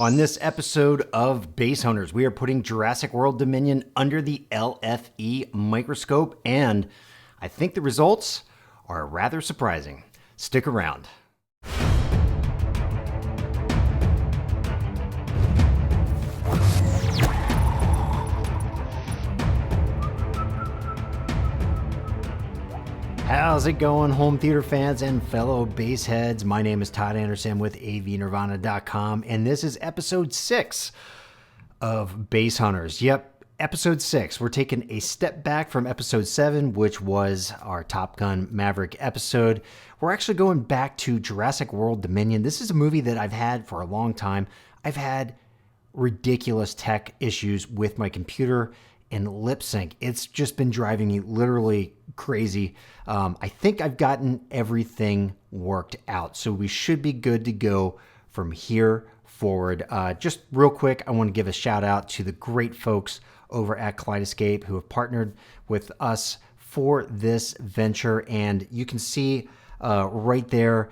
On this episode of Base Hunters, we are putting Jurassic World Dominion under the LFE microscope, and I think the results are rather surprising. Stick around. How's it going, home theater fans and fellow base heads? My name is Todd Anderson with avnirvana.com, and this is episode 6 of Base Hunters. Yep, episode 6. We're taking a step back from episode 7, which was our Top Gun Maverick episode. We're actually going back to Jurassic World Dominion. This is a movie that I've had for a long time. I've had ridiculous tech issues with my computer and lip sync. It's just been driving me literally crazy. I think I've gotten everything worked out, so we should be good to go from here forward. Just real quick, I want to give a shout out to the great folks over at Kaleidoscape who have partnered with us for this venture, and you can see right there,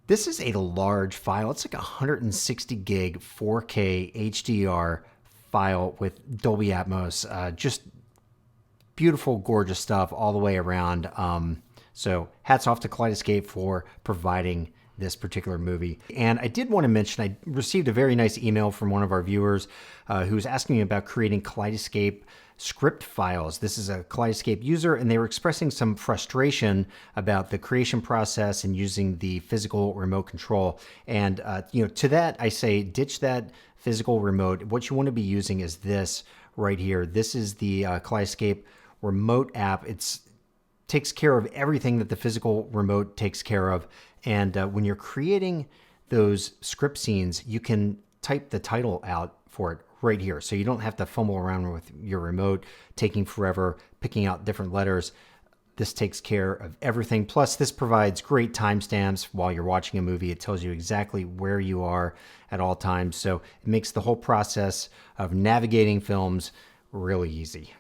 this is a large file. It's like 160 gig 4K HDR file with Dolby Atmos. Just beautiful, gorgeous stuff all the way around. So hats off to Kaleidoscape for providing this particular movie. And I did want to mention, I received a very nice email from one of our viewers who was asking me about creating Kaleidoscape script files. This is a Kaleidoscape user, and they were expressing some frustration about the creation process and using the physical remote control. And to that, I say ditch that physical remote. What you want to be using is this right here. This is the Kaleidoscape remote app. It takes care of everything that the physical remote takes care of. And when you're creating those script scenes, you can type the title out for it right here. So you don't have to fumble around with your remote, taking forever, picking out different letters. This takes care of everything. Plus, this provides great timestamps while you're watching a movie. It tells you exactly where you are at all times. So it makes the whole process of navigating films really easy.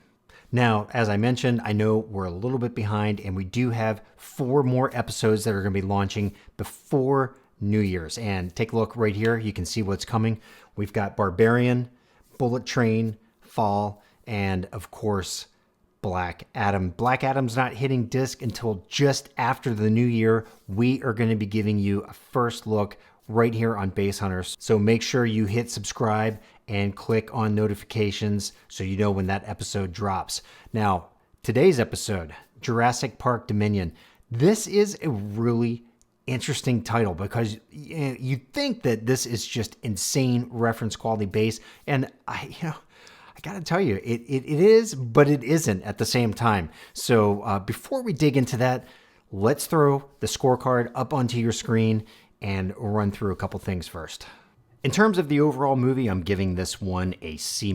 Now, as I mentioned, I know we're a little bit behind, and we do have 4 more episodes that are going to be launching before New Year's. And take a look right here. You can see what's coming. We've got Barbarian, Bullet Train, Fall, and of course, Black Adam. Black Adam's not hitting disc until just after the new year. We are going to be giving you a first look right here on Base Hunters. So make sure you hit subscribe and click on notifications so you know when that episode drops. Now, today's episode, Jurassic Park Dominion. This is a really interesting title because you think that this is just insane reference quality base, and I gotta tell you, it is, but it isn't at the same time. So before we dig into that, let's throw the scorecard up onto your screen and run through a couple things first. In terms of the overall movie, I'm giving this one a C-.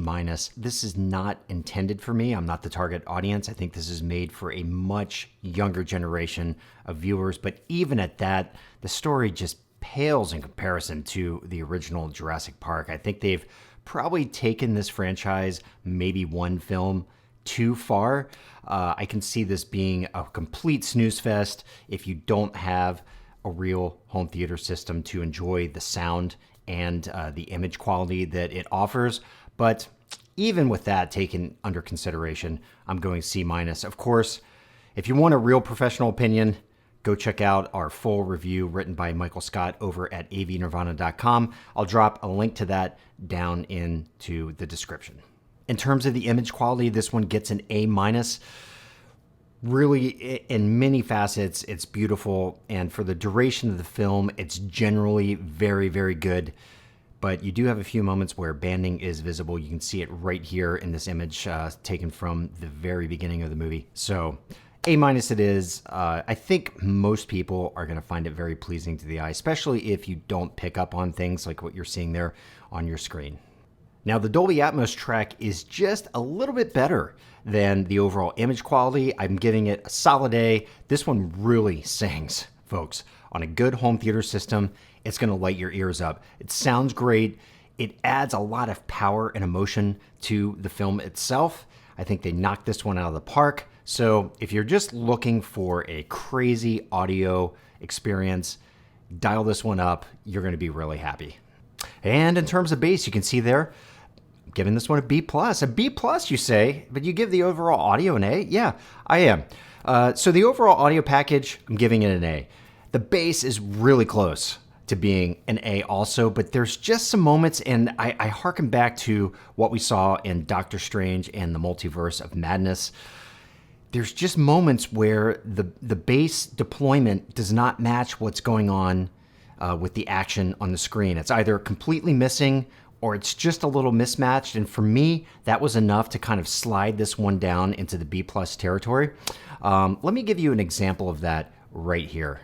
This is not intended for me. I'm not the target audience. I think this is made for a much younger generation of viewers. But even at that, the story just pales in comparison to the original Jurassic Park. I think they've probably taken this franchise maybe one film too far. I can see this being a complete snooze fest if you don't have a real home theater system to enjoy the sound and the image quality that it offers. But even with that taken under consideration, I'm going C-. Of course, if you want a real professional opinion, go check out our full review written by Michael Scott over at avnirvana.com. I'll drop a link to that down into the description. In terms of the image quality, this one gets an A-. Really, in many facets, it's beautiful, and for the duration of the film, it's generally very, very good. But you do have a few moments where banding is visible. You can see it right here in this image taken from the very beginning of the movie. So A- it is. I think most people are going to find it very pleasing to the eye, especially if you don't pick up on things like what you're seeing there on your screen. Now, the Dolby Atmos track is just a little bit better than the overall image quality. I'm giving it a solid A. This one really sings, folks. On a good home theater system, it's going to light your ears up. It sounds great. It adds a lot of power and emotion to the film itself. I think they knocked this one out of the park. So if you're just looking for a crazy audio experience, dial this one up. You're going to be really happy. And in terms of bass, you can see there, I'm giving this one a B plus. A B plus, you say, but you give the overall audio an A? Yeah, I am. So the overall audio package, I'm giving it an A. The bass is really close to being an A also, but there's just some moments, and I harken back to what we saw in Doctor Strange and the Multiverse of Madness. There's just moments where the bass deployment does not match what's going on with the action on the screen. It's either completely missing or it's just a little mismatched. And for me, that was enough to kind of slide this one down into the B plus territory. Let me give you an example of that right here.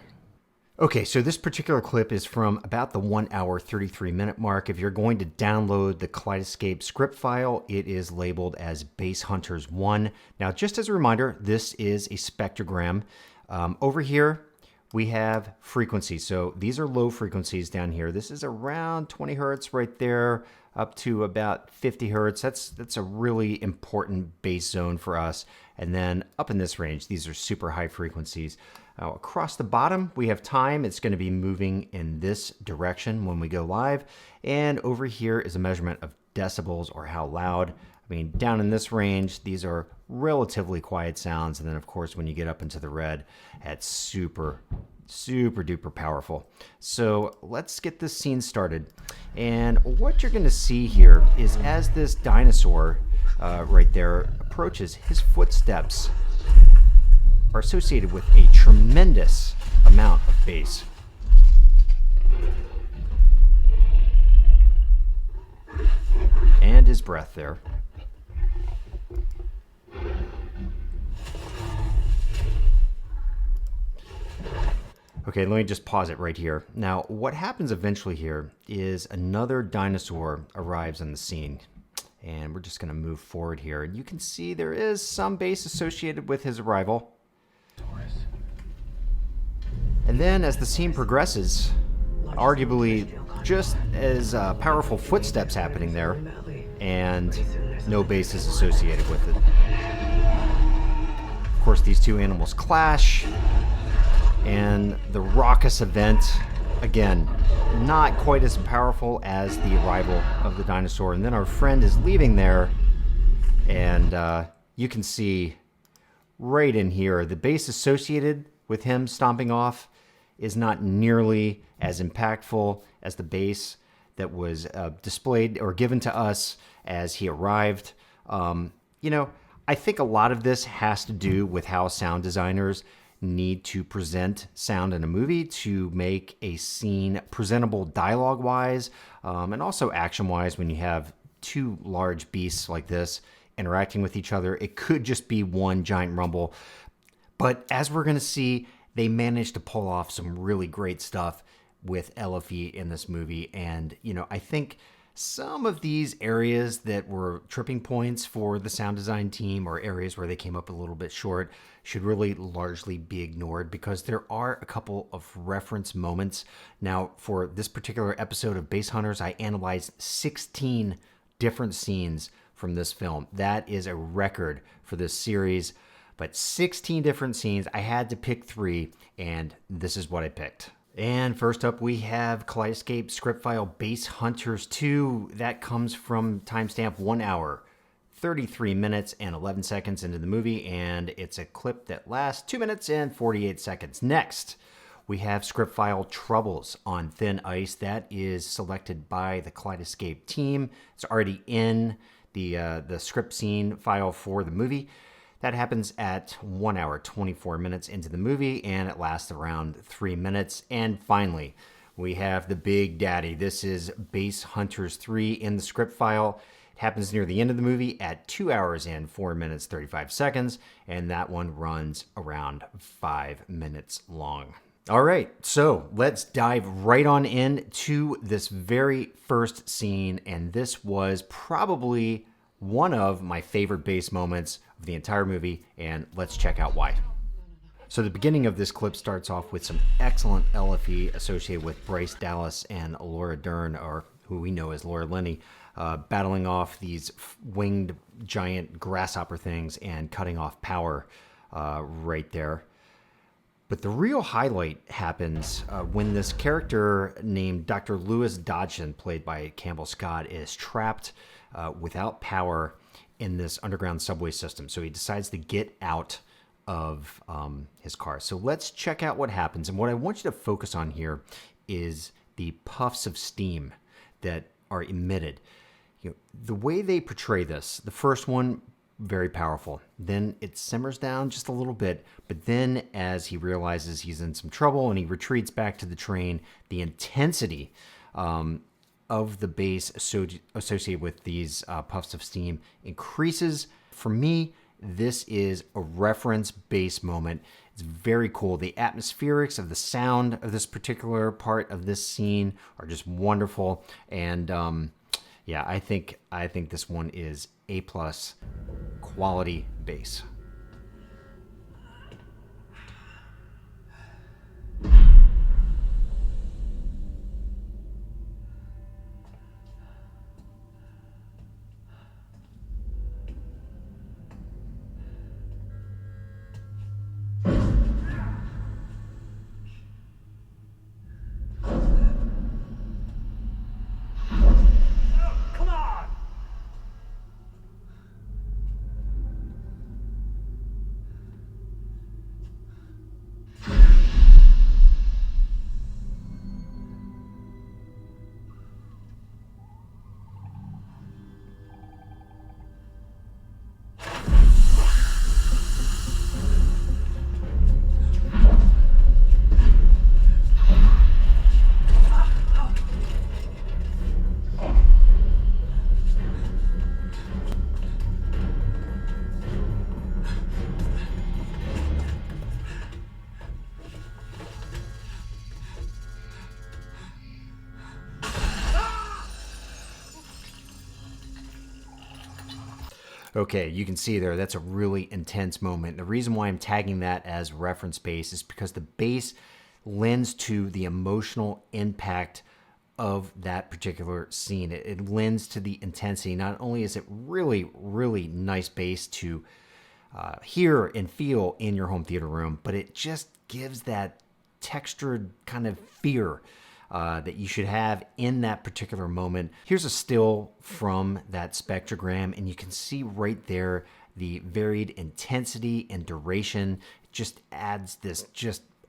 Okay, so this particular clip is from about the 1 hour, 33 minute mark. If you're going to download the Kaleidoscape script file, it is labeled as Bass Hunters 1. Now, just as a reminder, this is a spectrogram. Over here, we have frequencies. So these are low frequencies down here. This is around 20 hertz right there, up to about 50 hertz. That's a really important bass zone for us. And then up in this range, these are super high frequencies. Across the bottom, we have time. It's going to be moving in this direction when we go live. And over here is a measurement of decibels, or how loud. I mean, down in this range, these are relatively quiet sounds. And then, of course, when you get up into the red, it's super duper powerful. So let's get this scene started. And what you're going to see here is as this dinosaur right there approaches, his footsteps are associated with a tremendous amount of bass. And his breath there. Okay, let me just pause it right here. Now, what happens eventually here is another dinosaur arrives on the scene. And we're just going to move forward here. And you can see there is some bass associated with his arrival. And then as the scene progresses, arguably just as powerful footsteps happening there, and no bass is associated with it. Of course, these two animals clash, and the raucous event, again, not quite as powerful as the arrival of the dinosaur. And then our friend is leaving there, and you can see right in here, the bass associated with him stomping off is not nearly as impactful as the bass that was displayed or given to us as he arrived. I think a lot of this has to do with how sound designers need to present sound in a movie to make a scene presentable dialogue-wise, and also action-wise. When you have two large beasts like this interacting with each other, it could just be one giant rumble. But as we're going to see, they managed to pull off some really great stuff with LFE in this movie. And, I think some of these areas that were tripping points for the sound design team, or areas where they came up a little bit short, should really largely be ignored, because there are a couple of reference moments. Now, for this particular episode of Bass Hunters, I analyzed 16 different scenes from this film. That is a record for this series. But 16 different scenes. I had to pick 3, and this is what I picked. And first up, we have Kaleidoscape script file Bass Hunters 2. That comes from timestamp 1 hour, 33 minutes and 11 seconds into the movie, and it's a clip that lasts 2 minutes and 48 seconds. Next, we have script file Troubles on Thin Ice. That is selected by the Kaleidoscape team. It's already in the script scene file for the movie. That happens at 1 hour, 24 minutes into the movie, and it lasts around 3 minutes. And finally, we have the big daddy. This is Bass Hunters 3 in the script file. It happens near the end of the movie at 2 hours and 4 minutes, 35 seconds, and that one runs around 5 minutes long. All right, so let's dive right on into this very first scene, and this was probably one of my favorite bass moments of the entire movie, and let's check out why. So the beginning of this clip starts off with some excellent LFE associated with Bryce Dallas and Laura Dern, or who we know as Laura Linney, battling off these winged giant grasshopper things and cutting off power right there. But the real highlight happens when this character named Dr. Lewis Dodgson, played by Campbell Scott, is trapped without power in this underground subway system. So he decides to get out of his car. So let's check out what happens. And what I want you to focus on here is the puffs of steam that are emitted. The way they portray this, the first one, very powerful. Then it simmers down just a little bit, but then as he realizes he's in some trouble and he retreats back to the train, the intensity of the bass associated with these puffs of steam increases. For me, this is a reference bass moment. It's very cool. The atmospherics of the sound of this particular part of this scene are just wonderful. And yeah, I think this one is A+ quality bass. Okay, you can see there, that's a really intense moment. The reason why I'm tagging that as reference bass is because the bass lends to the emotional impact of that particular scene. It lends to the intensity. Not only is it really, really nice bass to hear and feel in your home theater room, but it just gives that textured kind of fear that you should have in that particular moment. Here's a still from that spectrogram, and you can see right there the varied intensity and duration. It just adds this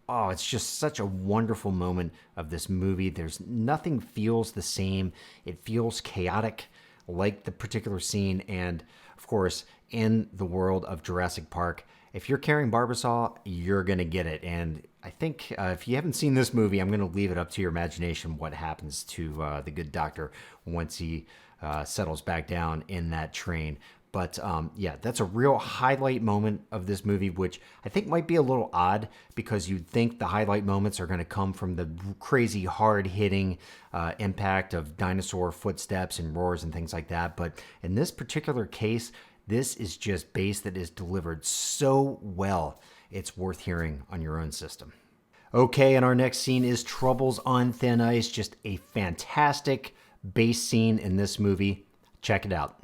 it's just such a wonderful moment of this movie. There's nothing feels the same. It feels chaotic like the particular scene. And of course, in the world of Jurassic Park, if you're carrying Barbasol, you're going to get it. And I think if you haven't seen this movie, I'm going to leave it up to your imagination what happens to the good doctor once he settles back down in that train. But yeah, that's a real highlight moment of this movie, which I think might be a little odd because you'd think the highlight moments are going to come from the crazy hard-hitting impact of dinosaur footsteps and roars and things like that. But in this particular case, this is just bass that is delivered so well, it's worth hearing on your own system. Okay, and our next scene is Troubles on Thin Ice. Just a fantastic bass scene in this movie. Check it out.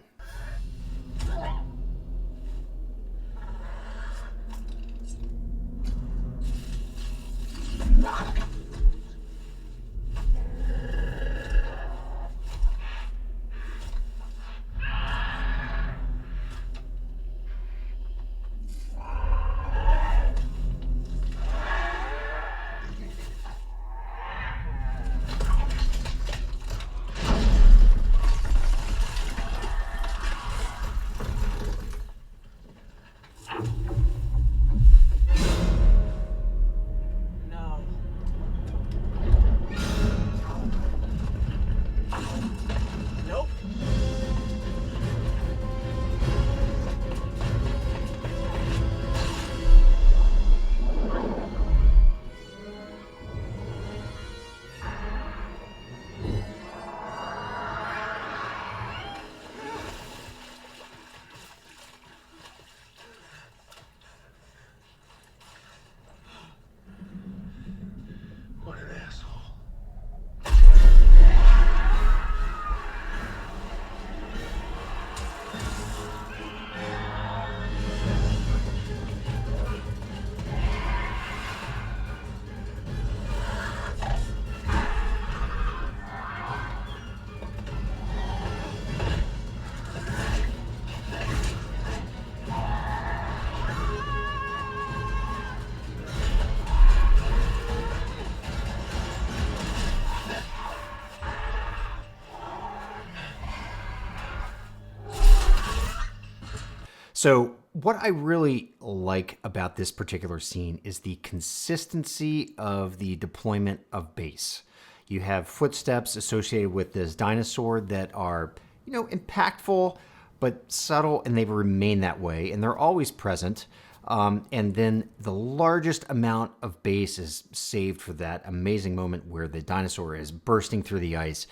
So, what I really like about this particular scene is the consistency of the deployment of base. You have footsteps associated with this dinosaur that are, impactful but subtle, and they remain that way, and they're always present. And then the largest amount of base is saved for that amazing moment where the dinosaur is bursting through the ice.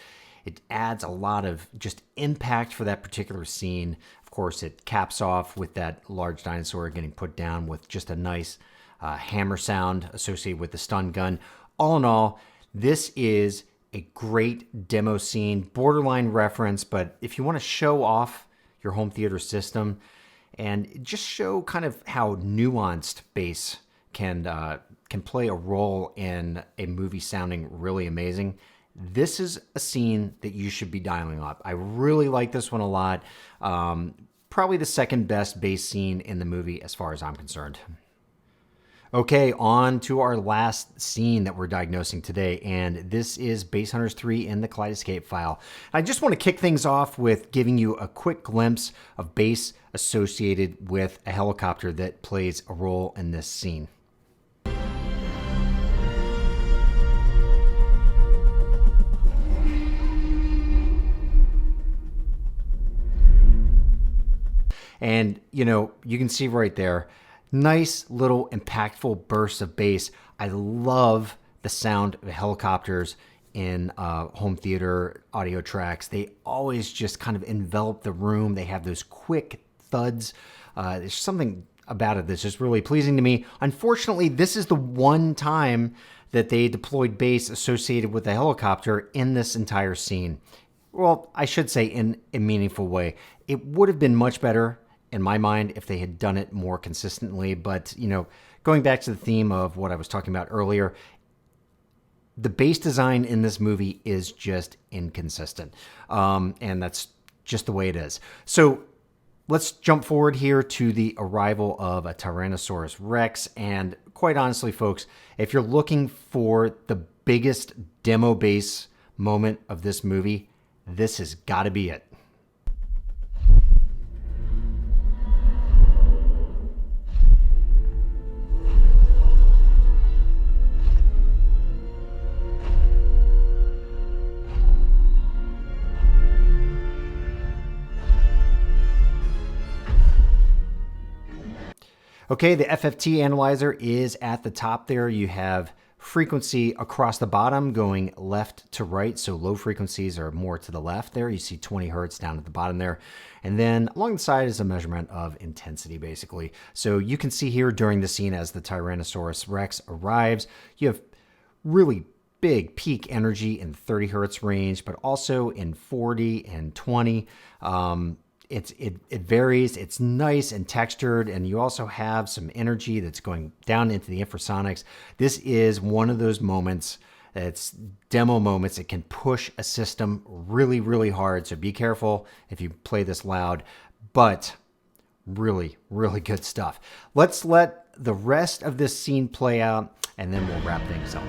It adds a lot of just impact for that particular scene. Of course, it caps off with that large dinosaur getting put down with just a nice hammer sound associated with the stun gun. All in all, this is a great demo scene, borderline reference, but if you want to show off your home theater system and just show kind of how nuanced bass can play a role in a movie sounding really amazing, this is a scene that you should be dialing up. I really like this one a lot. Probably the second best bass scene in the movie as far as I'm concerned. Okay, on to our last scene that we're diagnosing today, and this is Bass Hunters 3 in the Kaleidoscape file. I just want to kick things off with giving you a quick glimpse of bass associated with a helicopter that plays a role in this scene. And, you can see right there, nice little impactful bursts of bass. I love the sound of helicopters in home theater audio tracks. They always just kind of envelop the room. They have those quick thuds. There's something about it that's just really pleasing to me. Unfortunately, this is the one time that they deployed bass associated with the helicopter in this entire scene. Well, I should say in a meaningful way. It would have been much better in my mind if they had done it more consistently. But, going back to the theme of what I was talking about earlier, the bass design in this movie is just inconsistent. And that's just the way it is. So let's jump forward here to the arrival of a Tyrannosaurus Rex. And quite honestly, folks, if you're looking for the biggest demo bass moment of this movie, this has got to be it. Okay, the FFT analyzer is at the top there. You have frequency across the bottom going left to right. So low frequencies are more to the left there. You see 20 hertz down at the bottom there. And then along the side is a measurement of intensity, basically. So you can see here during the scene as the Tyrannosaurus Rex arrives, you have really big peak energy in 30 hertz range, but also in 40 and 20. It varies. It's nice and textured, and you also have some energy that's going down into the infrasonics. This is one of those moments that's demo moments. It can push a system really, really hard. So be careful if you play this loud, but really, really good stuff. Let's let the rest of this scene play out, and then we'll wrap things up.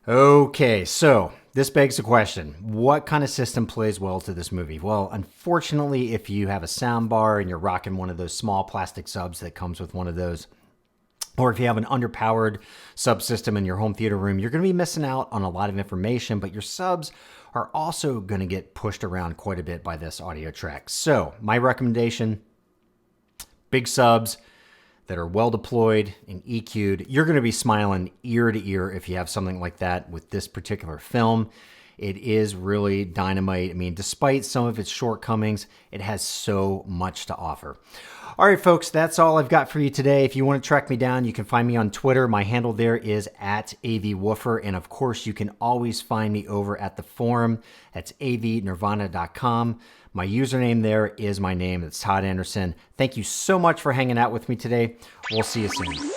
Okay, so this begs the question, what kind of system plays well to this movie? Well, unfortunately, if you have a sound bar and you're rocking one of those small plastic subs that comes with one of those, or if you have an underpowered subsystem in your home theater room, you're going to be missing out on a lot of information, but your subs are also going to get pushed around quite a bit by this audio track. So my recommendation, big subs that are well deployed and EQ'd. You're going to be smiling ear to ear if you have something like that with this particular film. It is really dynamite. I mean, despite some of its shortcomings, it has so much to offer. All right, folks, that's all I've got for you today. If you want to track me down, you can find me on Twitter. My handle there is @avwoofer. And of course, you can always find me over at the forum. That's avnirvana.com. My username there is my name. It's Todd Anderson. Thank you so much for hanging out with me today. We'll see you soon.